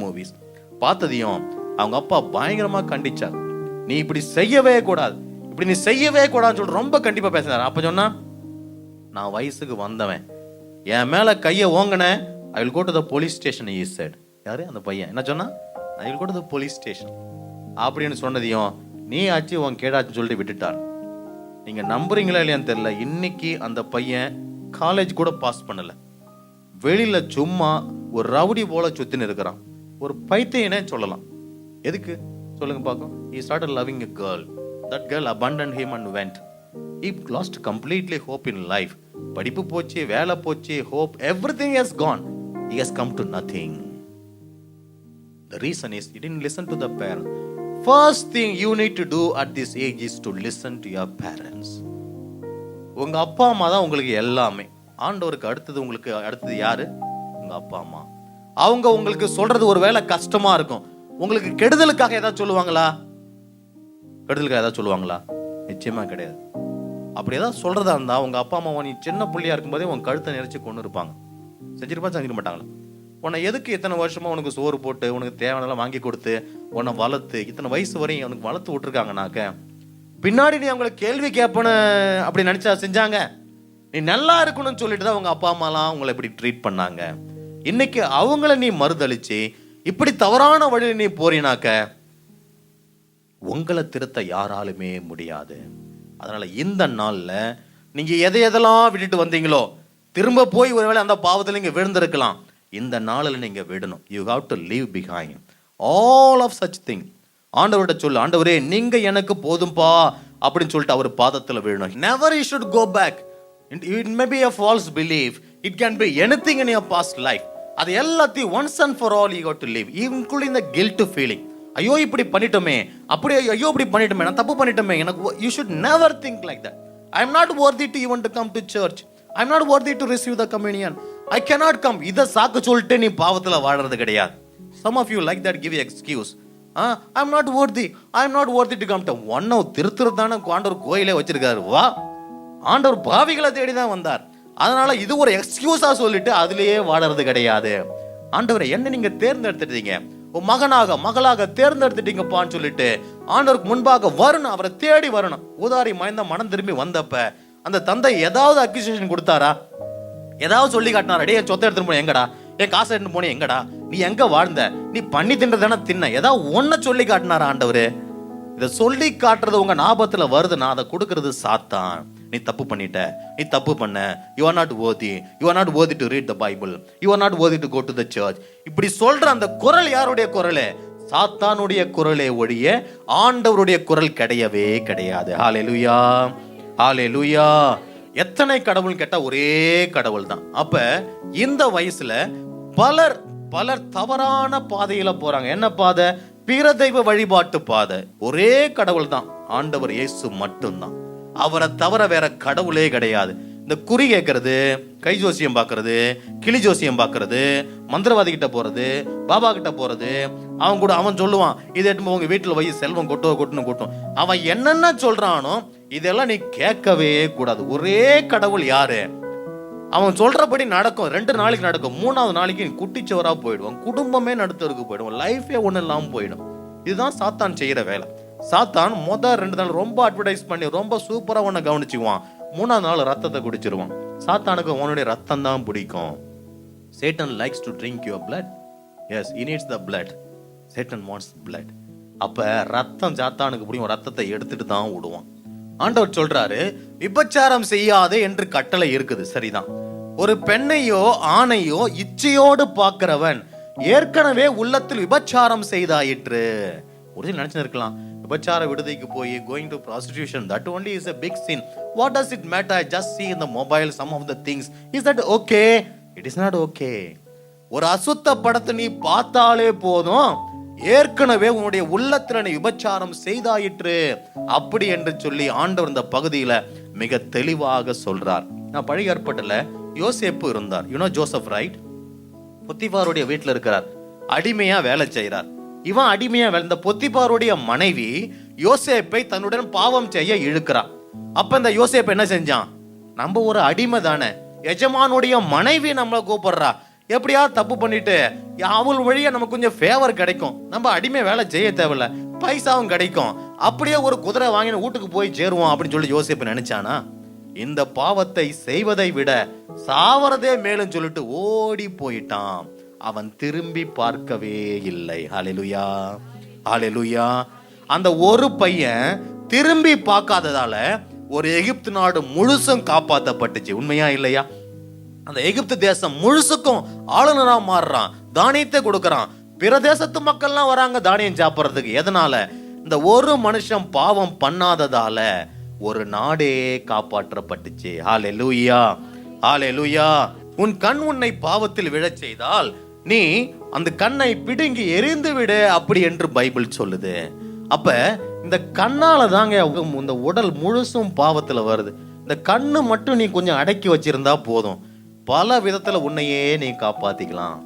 movies. பார்த்ததையும் அவங்க அப்பா பயங்கரமா கண்டிச்சார். நீ இப்படி செய்யவே கூடாது, இப்படி நீ செய்யவே கூடாதுன்னு சொல்லிட்டு ரொம்ப கண்டிப்பா பேசினார். அப்ப சொன்னா, நான் வயசுக்கு வந்தவன், என் மேல கையை ஓங்கின, I will go to the police station. he said. யாரு அந்த பையன் என்ன சொன்னா, I will go to the police station அப்படின்னு சொன்னதையும் நீ ஆச்சு உன் கேடாச்சுன்னு சொல்லிட்டு விட்டுட்டார். நீங்க நம்புறீங்களா இல்லையான்னு தெரியல, இன்னைக்கு அந்த பையன் காலேஜ் கூட பாஸ் பண்ணல, வெளியில சும்மா ஒரு ரவுடி போல சுத்தின்னு இருக்கிறான். ஒரு பைத்தியனே சொல்லலாம். எதுக்கு சொல்லுங்க பார்க்கும்? he started loving a girl. that girl abandoned him and went. he lost completely hope in life. படிப்பு போச்சு, வேலை போச்சு, hope, everything has gone. he has come to nothing. The reason is he didn't listen to the parents. First thing you need to do at this age is to listen to your parents. உங்க அப்பா அம்மா தான் உங்களுக்கு எல்லாமே. ஆண்டவருக்கு அடுத்தது உங்களுக்கு அடுத்தது யாரு? உங்க அப்பா அம்மா. அவங்க உங்களுக்கு சொல்றது ஒரு வேளை கஷ்டமா இருக்கும். உங்களுக்கு கெடுதலுக்காக ஏதாவது சொல்லுவாங்களா? கெடுதலுக்காக ஏதாவது சொல்லுவாங்களா? நிச்சயமா கிடையாது. அப்படி ஏதாவது சொல்றதா இருந்தா உங்க அப்பா அம்மா நீ சின்ன பிள்ளையா இருக்கும்போதே உன் கழுத்தை நெரிச்சு கொண்டு இருப்பாங்க. செஞ்சிருக்க மாட்டாங்களா? உன்னை எதுக்கு இத்தனை வருஷமா உனக்கு சோறு போட்டு உனக்கு தேவையானலாம் வாங்கி கொடுத்து உன்னை வளர்த்து இத்தனை வயசு வரையும் உனக்கு வளர்த்து விட்டுருக்காங்கனாக்க பின்னாடி நீ அவங்களை கேள்வி கேட்பன்னு அப்படி நினைச்சா செஞ்சாங்க? நீ நல்லா இருக்கணும்னு சொல்லிட்டு தான் உங்க அப்பா அம்மாலாம் உங்களை இப்படி ட்ரீட் பண்ணாங்க. இன்னைக்கு அவங்கள நீ மறுதளிச்சு இப்படி தவறான வழியில் நீ போறினாக்க உங்களை திருத்த யாராலுமே முடியாது. அதனால இந்த நாள்ல நீங்க எதையெல்லாம் விட்டுட்டு வந்தீங்களோ திரும்ப போய் ஒருவேளை அந்த பாவத்தில் நீங்க விழுந்திருக்கலாம். இந்த நாளில் நீங்க விடணும். You have to leave behind all of such thing. ஆண்டவர்கிட்ட சொல்லு, ஆண்டவரே நீங்க எனக்கு போதும்பா அப்படின்னு சொல்லிட்டு அவர் பாதத்தில் விழணும். Never you should go back. It may be a false belief. It can be anything in your past life. அது எல்லாத்தையும் once and for all you got to live, including the guilt feeling. ஐயோ இப்படி பண்ணிட்டோமே, அப்படியே ஐயோ இப்படி பண்ணிட்டோமே, நான் தப்பு பண்ணிட்டோமே, எனக்கு you should never think like that. I am not worthy to even to come to church. I am not worthy to receive the communion. I cannot come. இதை சாக்கு சொல்லிட்டு நீ பாவத்தில் வாழறது கிடையாது. Some of you like that, give you excuse. I am not worthy. I am not worthy to come to ஒன்ன திருத்துறதான ஆண்டவர் கோயிலே வச்சிருக்காரு. வா, ஆண்டவர் பாவிகளை தேடி தான் வந்தார். அதனால இது ஒரு எக்ஸ்கியூஸா சொல்லிட்டு அதுலயே வாழறது கிடையாது. ஆண்டவரை என்ன நீங்க தேர்ந்தெடுத்துட்டீங்க, உன் மகளாக தேர்ந்தெடுத்துட்டீங்கப்பான்னு சொல்லிட்டு ஆண்டவருக்கு முன்பாக வரணும், அவரை தேடி வரணும். ஊதாரி மயந்த மனம் திரும்பி வந்தப்ப அந்த தந்தை ஏதாவது அக்யூசேஷன் கொடுத்தாரா? ஏதாவது சொல்லி காட்டினாரா? டே என் சொத்தை எடுத்துட்டு போன எங்கடா, என் காசை எடுத்துட்டு போன எங்கடா, நீ எங்க வாழ்ந்த, நீ பண்ணி தின்றதானே தின்ன, ஏதாவது ஒன்ன சொல்லி காட்டினாரா ஆண்டவரு? இதை சொல்லி காட்டுறது உங்க ஞாபகத்துல வருதுன்னா அதை கொடுக்கறது சாத்தான். நீ தப்பு பண்ணிட்ட, நீ தப்பு பண்ண, you are not worthy, you are not worthy to read the Bible, you are not worthy to go to the church. இப்படி சொல்ற அந்த குரல் யாருடைய குரல்? சாத்தானுடைய குரலே ஒழிய ஆண்டவருடைய குரல் கிடையவே கிடையாது. ஹல்லேலூயா, ஹல்லேலூயா. எத்தனை கடவுள் கேட்டா ஒரே கடவுள் தான். அப்ப இந்த வயசுல பலர் தவறான பாதையில போறாங்க. என்ன பாதை? பிற தெய்வ வழிபாட்டு பாதை. ஒரே கடவுள் தான், ஆண்டவர் இயேசு மட்டும்தான். அவரை தவிர வேற கடவுளே கிடையாது. இந்த குறி கேட்கறது, கை ஜோசியம் பார்க்கறது, கிளி ஜோசியம் பார்க்கறது, மந்திரவாதி கிட்ட போறது, பாபா கிட்ட போறது, அவன் கூட அவன் சொல்லுவான் இதை எடுத்து உங்க வீட்டுல வை செல்வம் கொட்டும். அவன் என்னென்ன சொல்றானோ இதெல்லாம் நீ கேட்கவே கூடாது. ஒரே கடவுள் யாரு? அவன் சொல்றபடி நடக்கும். 2 நாளைக்கு நடக்கும், 3வது நாளைக்கு குட்டிச்சவரா போயிடுவான், குடும்பமே நடுத்தருக்கு போயிடும், லைஃபே ஒண்ணு இல்லாம போயிடும். இதுதான் சாத்தான் செய்யற வேலை. சாத்தான் 2 நாள் ரொம்ப அட்வர்டைஸ் பண்ணி ரொம்ப சூப்பரா உன்னை கவனிச்சுக்குவான். 3வது நாள் ரத்தத்தை குடிச்சிருவான். சாத்தானுக்கு உன்னுடைய ரத்தம் தான் பிடிக்கும். Satan likes to drink your blood. Yes, he needs the blood. Satan wants blood. அப்ப ரத்தம் சாத்தானுக்கு பிடிக்கும், ரத்தத்தை எடுத்துட்டு தான் விடுவான். ஆண்டவர் சொல்றாரு, விபச்சாரம் செய்யாதே என்று கட்டளை இருக்குது. சரிதான். ஒரு பெண்ணையோ ஆணையோ இச்சையோடு பார்க்கிறவன் ஏற்கனவே உள்ளத்தில் விபச்சாரம் செய்தாயிற்று. ஒரு நினைச்சு இருக்கலாம், விபச்சார விடுதிக்கு போய் going to prostitution, that only is a big sin. What does it matter? I just see in the mobile some of the things. Is that okay? It is not okay. ஒரு அசுத்த படத்தை நீ பார்த்தாலே போதும், ஏற்கனவே உன்னுடைய உள்ளத்துல நீ விபச்சாரம் செய்தாயிற்று அப்படி என்று சொல்லி ஆண்டவர் இந்த பகுதியில மிக தெளிவாக சொல்றார். நான் பழைய ஏற்பாட்டுல யோசேப்பு இருந்தார். You know Joseph, right? பொத்திபாருடைய வீட்டுல இருக்கிறார், அடிமையா வேலை செய்யறார். இவன் அடிமையா வேலை, இந்த பொத்திபாருடைய மனைவி யோசேப்பை தன்னுடன் பாவம் செய்ய இழுக்கிறான். அப்ப இந்த யோசேப்பு என்ன செஞ்சான்? நம்ம ஒரு அடிமை தானே, எஜமானுடைய மனைவி நம்மளை கூப்பிடுறா, எப்படியா தப்பு பண்ணிட்டு அவள் வழியா நமக்கு கொஞ்சம் ஃபேவர் கிடைக்கும், நம்ம அடிமை வேலை செய்ய தேவையில்ல, பைசாவும் கிடைக்கும், அப்படியே ஒரு குதிரை வாங்கின வீட்டுக்கு போய் சேருவோம் அப்படின்னு சொல்லி யோசேப்பு நினைச்சானா? இந்த பாவத்தை செய்வதை விட சாவறதே மேலும் சொல்லிட்டு ஓடி போயிட்டான். அவன் திரும்பி பார்க்கவே இல்லை. ஹல்லேலூயா, ஹல்லேலூயா. அந்த ஒரு பையன் திரும்பி பார்க்காததால ஒரு எகிப்து நாடு முழுசும் காப்பாற்றப்பட்டுச்சு. உண்மையா இல்லையா? அந்த எகிப்து தேசம் முழுசுக்கும் ஆளுநரா மாறுறான், தானியத்தை கொடுக்கறான். பிற தேசத்து மக்கள்லாம் வராங்க தானியம் சாப்பிட்றதுக்கு. எதனால? இந்த ஒரு மனுஷன் பாவம் பண்ணாததால ஒரு நாடே காப்பாற்றப்பட்டுச்சு. ஹல்லேலூயா, ஹல்லேலூயா. உன் கண் உன்னை பாவத்தில் விழச் செய்தால் நீ அந்த கண்ணை பிடுங்கி எரிந்து விடு அப்படி என்று பைபிள் சொல்லுது. அப்ப இந்த கண்ணால தாங்க இந்த உடல் முழுசும் பாவத்துல வருது. இந்த கண்ணு மட்டும் நீ கொஞ்சம் அடக்கி வச்சிருந்தா போதும், பல விதத்துல உன்னையே நீ காப்பாத்திக்கலாம்.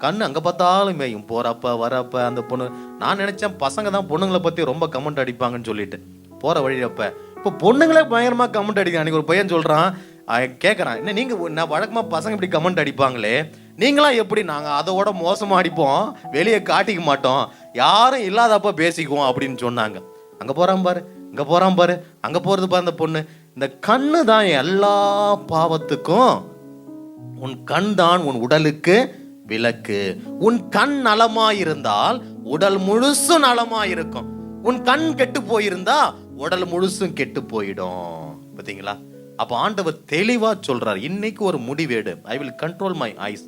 கண்ணு அங்க பார்த்தாலும் மேயும், போறப்ப வரப்ப. அந்த பொண்ணு, நான் நினைச்சேன் பசங்க தான் பொண்ணுங்களை பத்தி ரொம்ப கமெண்ட் அடிப்பாங்கன்னு சொல்லிட்டு போற வழியப்ப இப்போ பொண்ணுங்களே பயங்கரமா கமெண்ட் அடிக்கிறான். அன்னைக்கு ஒரு பையன் சொல்றான், கேட்கறான், என்ன நீங்க நான் வழக்கமா பசங்க இப்படி கமெண்ட் அடிப்பாங்களே, நீங்களாம் எப்படி? நாங்க அதோட மோசமா அடிப்போம், வெளியே காட்டிக்க மாட்டோம், யாரும் இல்லாதப்ப பேசிக்குவோம் அப்படின்னு சொன்னாங்க. அங்க போறான் பாரு, இங்க போறான் பாரு, அங்க போறது பாரு. அந்த பொண்ணு, இந்த கண்ணு தான் எல்லா பாவத்துக்கும். உன் கண் தான் உன் உடலுக்கு விளக்கு. உன் கண் நலமாயிருந்தால் உடல் முழுசும் நலமாயிருக்கும். உன் கண் கெட்டு போயிருந்தா உடல் முழுசும் கெட்டு போயிடும். பாத்தீங்களா? அப்ப ஆண்டவர் தெளிவா சொல்றார், இன்னைக்கு ஒரு முடிவேடு. I will control my eyes.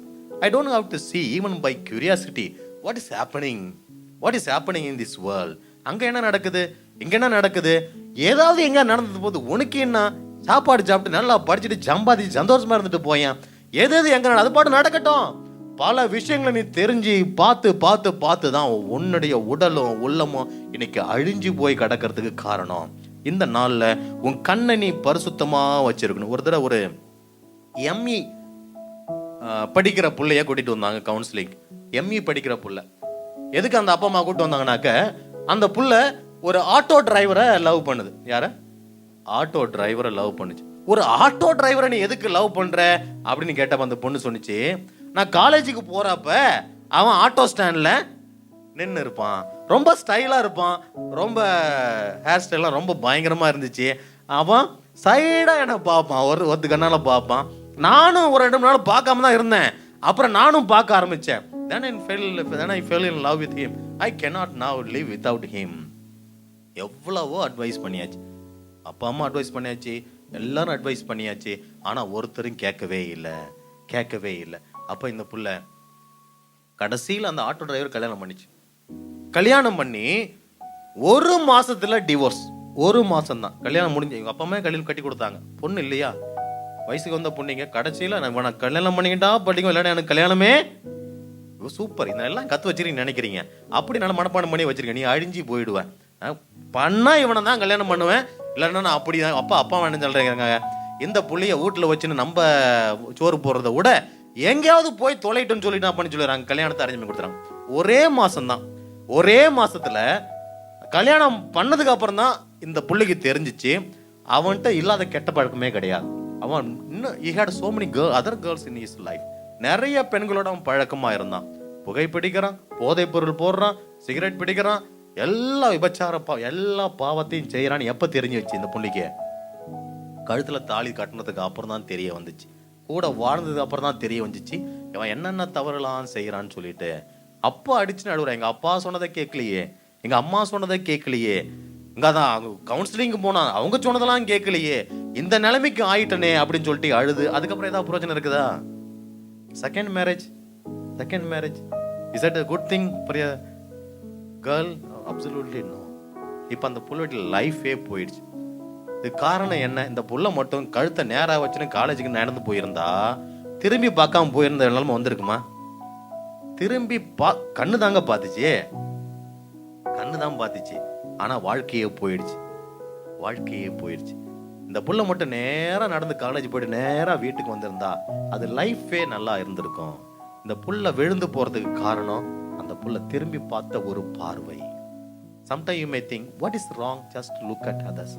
I don't have to see even by curiosity what is happening. What is happening in this world? அங்க என்ன நடக்குது, இங்க என்ன நடக்குது, ஏதாவது எங்க நடந்தது போது உனக்கு என்ன? சாப்பாடு சாப்பிட்டு நல்லா படிச்சுட்டு சம்பாதிச்சு சந்தோஷமா இருந்துட்டு போயேன். எது எங்க அது பாட்டு நடக்கட்டும். பல விஷயங்களை நீ தெரிஞ்சு பார்த்து பார்த்து பார்த்து தான் உன்னுடைய உடலும் உள்ளமும் இன்னைக்கு அழிஞ்சு போய் கிடக்கிறதுக்கு காரணம். இந்த நாள்ல உன் கண்ணை நீ பரிசுத்தமா வச்சிருக்கணும். ஒரு தடவை ஒரு எம்இ படிக்கிற புள்ளைய கூட்டிட்டு வந்தாங்க கவுன்சிலிங். எம்இ படிக்கிற புள்ள எதுக்கு அந்த அப்பா அம்மா கூட்டு வந்தாங்கன்னாக்க, அந்த புள்ள ஒரு ஆட்டோ டிரைவரை லவ் பண்ணுது. யார? ஆட்டோ டிரைவரை லவ் பண்ணுச்சு. ஒரு ஆட்டோ டிரைவரை நீ எதுக்கு லவ் பண்ற அப்படின்னு கேட்டப்ப அந்த பொண்ணு சொன்னிச்சு, நான் காலேஜுக்கு போறப்ப அவன் ஆட்டோ ஸ்டாண்ட்ல நின்று இருப்பான், ரொம்ப ஸ்டைலா இருப்பான், ரொம்ப ஹேர் ஸ்டைலாம் ரொம்ப பயங்கரமா இருந்துச்சு. அவன் சைடா என்ன பார்ப்பான், ஒரு கண்ணால பார்ப்பான். நானும் ஒரு 2 நாள் பார்க்காம தான் இருந்தேன், அப்புறம் நானும் பார்க்க ஆரம்பிச்சேன். Then I fell in love with him. I cannot now live without him. எவ்வளவோ அட்வைஸ் பண்ணியாச்சு, அப்பா அம்மா அட்வைஸ் பண்ணியாச்சு, எல்லாரும் அட்வைஸ் பண்ணியாச்சு, ஆனா ஒருத்தரும் கேட்கவே இல்லை. அப்ப இந்த புள்ள கடைசியில் அந்த ஆட்டோ டிரைவர் கல்யாணம் பண்ணிச்சு. கல்யாணம் பண்ணி 1 மாசத்துல டிவோர்ஸ். 1 மாசம் தான் கல்யாணம் முடிஞ்சு. எங்க அப்பா அம்மா கல்யாணம் கட்டி கொடுத்தாங்க. பொண்ணு இல்லையா, வயசுக்கு வந்த பொண்ணுங்க. கடைசியில நான் கல்யாணம் பண்ணிக்கிட்டா படிக்கும், இல்லைன்னா எனக்கு கல்யாணமே சூப்பர், இதெல்லாம் கத்து வச்சிருக்கீங்க நினைக்கிறீங்க. அப்படி நான் மனப்பாடம் பண்ணி வச்சிருக்கேன். நீ அழிஞ்சு போயிடுவேன். பண்ணா இவனை தான் கல்யாணம் பண்ணுவேன், இல்லைன்னா நான் அப்படிதான். அப்பா என்ன சொல்றேங்க, இந்த புள்ளைய வீட்டுல வச்சுன்னு நம்ம சோறு போடுறத விட எங்கேயாவது போய் தொலைட்டுன்னு சொல்லிட்டு பண்ணி சொல்லிடுறாங்க. கல்யாணத்தை அரேஞ்ச் பண்ணி கொடுத்துறாங்க. ஒரே மாசம் தான், ஒரே மாசத்துல கல்யாணம் பண்ணதுக்கு அப்புறம் தான் இந்த புள்ளைக்கு தெரிஞ்சிச்சு அவன்கிட்ட இல்லாத கெட்ட பழக்கமே கிடையாது. அவன் இன்னும் he had so many other girls in his life. நிறைய பெண்களோட அவன் பழக்கமா இருந்தான். புகை பிடிக்கிறான், போதைப் பொருள் போடுறான், சிகரெட் பிடிக்கிறான், எல்லா விபச்சார எல்லா பாவத்தையும் செய்யறான்னு எப்ப தெரிஞ்சு வச்சு இந்த புள்ளிக்கு? கழுத்துல தாலி கட்டினதுக்கு அப்புறம் தான் தெரிய வந்துச்சு. கூட வாழ்ந்ததுக்கு அப்புறம் தான் தெரிய வந்துச்சு இவன் என்னென்ன தவறுலாம் செய்யறான்னு சொல்லிட்டு. அப்பா அடிச்சுன்னு அழுகுறா, எங்க அப்பா சொன்னதை கேட்கலையே, எங்க அம்மா சொன்னதை கேட்கலையே, இங்க தான் கவுன்சிலிங் போனா அவங்க சொன்னதெல்லாம் கேட்கலையே, இந்த நிலைமைக்கு ஆயிட்டனே அப்படின்னு சொல்லிட்டு அழுது. அதுக்கப்புறம் ஏதாவது பிரச்சனை இருக்குதா? Second marriage is that a good thing for a girl? Absolutely no. இப்போ அந்த புள்ள லைஃபே போயிடுச்சு. இது காரணம் என்ன? இந்த புள்ள மட்டும் கழுத்தை நேராக வச்சுன்னு காலேஜுக்கு நடந்து போயிருந்தா திரும்பி பார்க்காம போயிருந்த நிலைமை வந்திருக்குமா? திரும்பி கண்ணு தாங்க பார்த்துச்சு, கண்ணு தான் பார்த்துச்சு. ஆனால் வாழ்க்கையே போயிடுச்சு, வாழ்க்கையே போயிடுச்சு. இந்த புள்ள மட்டும் நேராக நடந்து காலேஜ் போயிட்டு நேராக வீட்டுக்கு வந்திருந்தா அது லைஃபே நல்லா இருந்திருக்கும். இந்த புள்ள விழுந்து போறதுக்கு காரணம் அந்த புள்ள திரும்பி பார்த்த ஒரு பார்வை. Sometimes you may think, what is wrong just to look at others?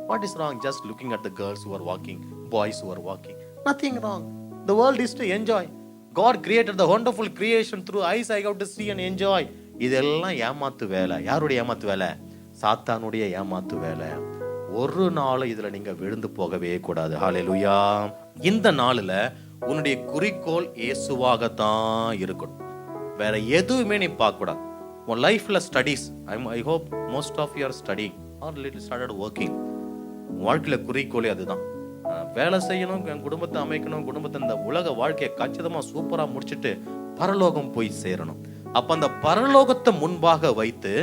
What is wrong just looking at the girls who are walking, boys who are walking? Nothing wrong. The world is to enjoy. God created the wonderful creation through eyes I got to see and enjoy. இதெல்லாம் ஏமாத்து வேலை. யாருடைய ஏமாத்து வேலை? சாத்தானுடைய ஏமாத்து வேலை. ஒரு நாள் இதுல நீங்க விழுந்து போகவே கூடாது. ஹல்லேலூயா. இந்த நாளில் உன்னுடைய குறிக்கோள் இயேசுவாகத்தான் இருக்கணும். வேற எதுவுமே நீ பார்க்க கூடாது. உன் லைஃப்ல studies, I hope most of you are studying or little started working. வாழ்க்கையில குறிக்கோளே அதுதான். வேலை செய்யணும், என் குடும்பத்தை அமைக்கணும், குடும்பத்தை இந்த உலக வாழ்க்கையை கச்சிதமா சூப்பரா முடிச்சுட்டு பரலோகம் போய் சேரணும். அப்ப அந்த பரலோகத்தை முன்பாக வைத்து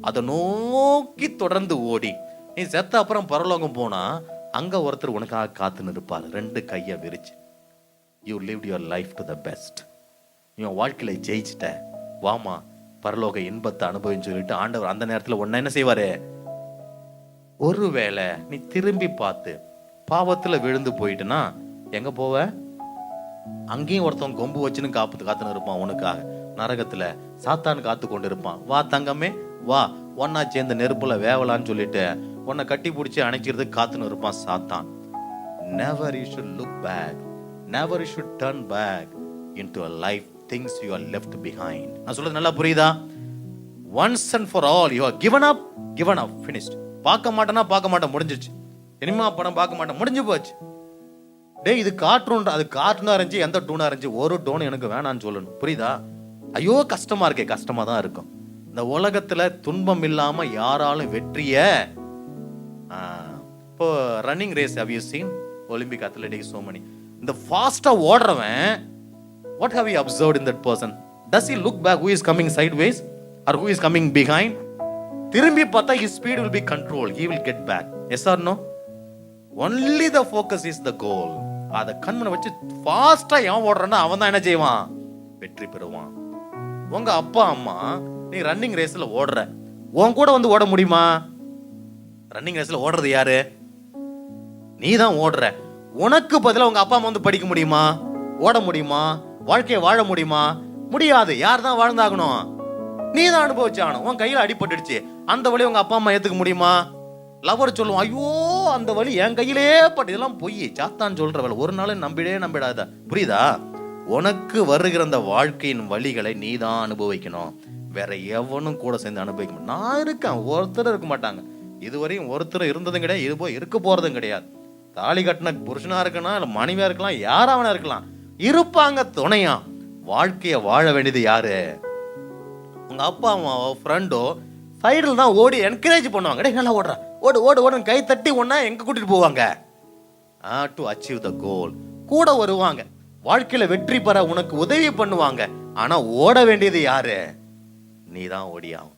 அதை நோக்கி தொடர்ந்து ஓடி நீ செத்த அப்புறம் பரலோகம் போனா அங்க ஒருத்தர் உனக்காக காத்துன்னு இருப்பார், 2 கையை விரிச்சு. You lived your life to the best. நீ வாழ்க்கையில ஜெயிச்சிட்ட, வாமா பரலோக இன்பத்தை அனுபவின்னு சொல்லிட்டு ஆண்டவர் அந்த நேரத்தில் ஒன்ன என்ன செய்வாரு? ஒருவேளை நீ திரும்பி பார்த்து பாவத்துல விழுந்து போயிட்டுனா எங்க போவ? அங்கேயும் ஒருத்தன் கொம்பு வச்சுன்னு காத்துன்னு இருப்பான் உனக்காக. நரகத்துல சாத்தான் காத்து கொண்டு இருப்பான். வா தங்கமே வா, ஒன்னா சேர்ந்து நெருப்புல வேவலான்னு சொல்லிட்டு உன்னை கட்டி பிடிச்சி அணைக்கிறதுக்கு காத்துன்னு இருப்பான் சாத்தான். Never you should look back. Never you should turn back into a life things you are left behind. நான் சொல்றது நல்லா புரியுதா? Once and for all you are given up, finished. பார்க்க மாட்டேன்னா பார்க்க மாட்டேன், முடிஞ்சிச்சு. சினிமா படம் பார்க்க மாட்டேன், முடிஞ்சு போச்சு. டே இது கார்ட்டூன், அது கார்ட்டூனா இருந்துச்சு, எந்த டூனா இருந்துச்சு, ஒரு டோன் எனக்கு வேணான்னு சொல்லணும். புரியுதா? ஐயோ கஷ்டமா இருக்கே, கஷ்டமா தான் இருக்கும். இந்த உலகத்துல துன்பம் இல்லாம யாராலும் வெற்றிய இப்போ running race have you seen? Olympic athletics so many. இந்த ஃபாஸ்டா ஓடுறவன், what have you observed in that person? Does he look back who is coming sideways or who is coming behind? திரும்பி பார்த்தா his speed will be controlled, he will get back. Yes or no? Only the focus is the goal. அத கண்மனை வச்சு ஃபாஸ்டா எவன் ஓடுறானோ அவன் தான் என்ன செய்வான்? வெற்றி பெறுவான். உங்க அப்பா அம்மா நீ ரன்னிங் ரேஸ்ல ஓடுற, உன் கூட வந்து ஓட முடியுமா? ரன்னிங் ரேஸ்ல ஓடுறது யாரு? நீ தான் ஓடுற. உனக்கு பதிலா உங்க அப்பா அம்மா வந்து படிக்க முடியுமா? ஓட முடியுமா? வாழ்க்கையை வாழ முடியுமா? முடியாது. யார் தான் வாழ்ந்தாகணும்? நீ தான் அனுபவிச்சாகணும். உன் கையில அடிபட்டுடுச்சு, அந்த வழி உங்க அப்பா அம்மா ஏத்துக்க முடியுமா? லவர் சொல்லுவான், ஐயோ அந்த வழி என் கையிலே பட்டு. இதெல்லாம் பொய், சாத்தான் சொல்ற வேலை. ஒரு நாள் நம்பிடாத. புரியுதா? உனக்கு வருகிற அந்த வாழ்க்கையின் வழிகளை நீ தான் அனுபவிக்கணும். வேற எவனும் கூட சேர்ந்து அனுபவிக்கணும். நான் இருக்கேன், ஒருத்தர் இருக்க மாட்டாங்க. இதுவரையும் ஒருத்தர் இருந்ததும் கிடையாது, இது போய் இருக்க போறதும் கிடையாது. தாலி கட்டின புருஷனா இருக்கலாம், இல்ல மனைவியா இருக்கலாம், யாராவனா இருக்கலாம், இருப்பாங்க துணையா. வாழ்க்கைய வாழ வேண்டியது யாரு? உங்க அப்பா அம்மாவோ ஃப்ரெண்டோ சைடில் தான் ஓடி என்கரேஜ் பண்ணுவாங்க. டேய் நல்லா ஓடுறா, ஓடு கை தட்டி ஒன்னா எங்க கூட்டிட்டு போவாங்க. டு அச்சீவ் த கோல் கூட வருவாங்க. வாழ்க்கையில வெற்றி பெற உனக்கு உதவி பண்ணுவாங்க. ஆனா ஓட வேண்டியது யாரு? நீ தான் ஓடியாகும்.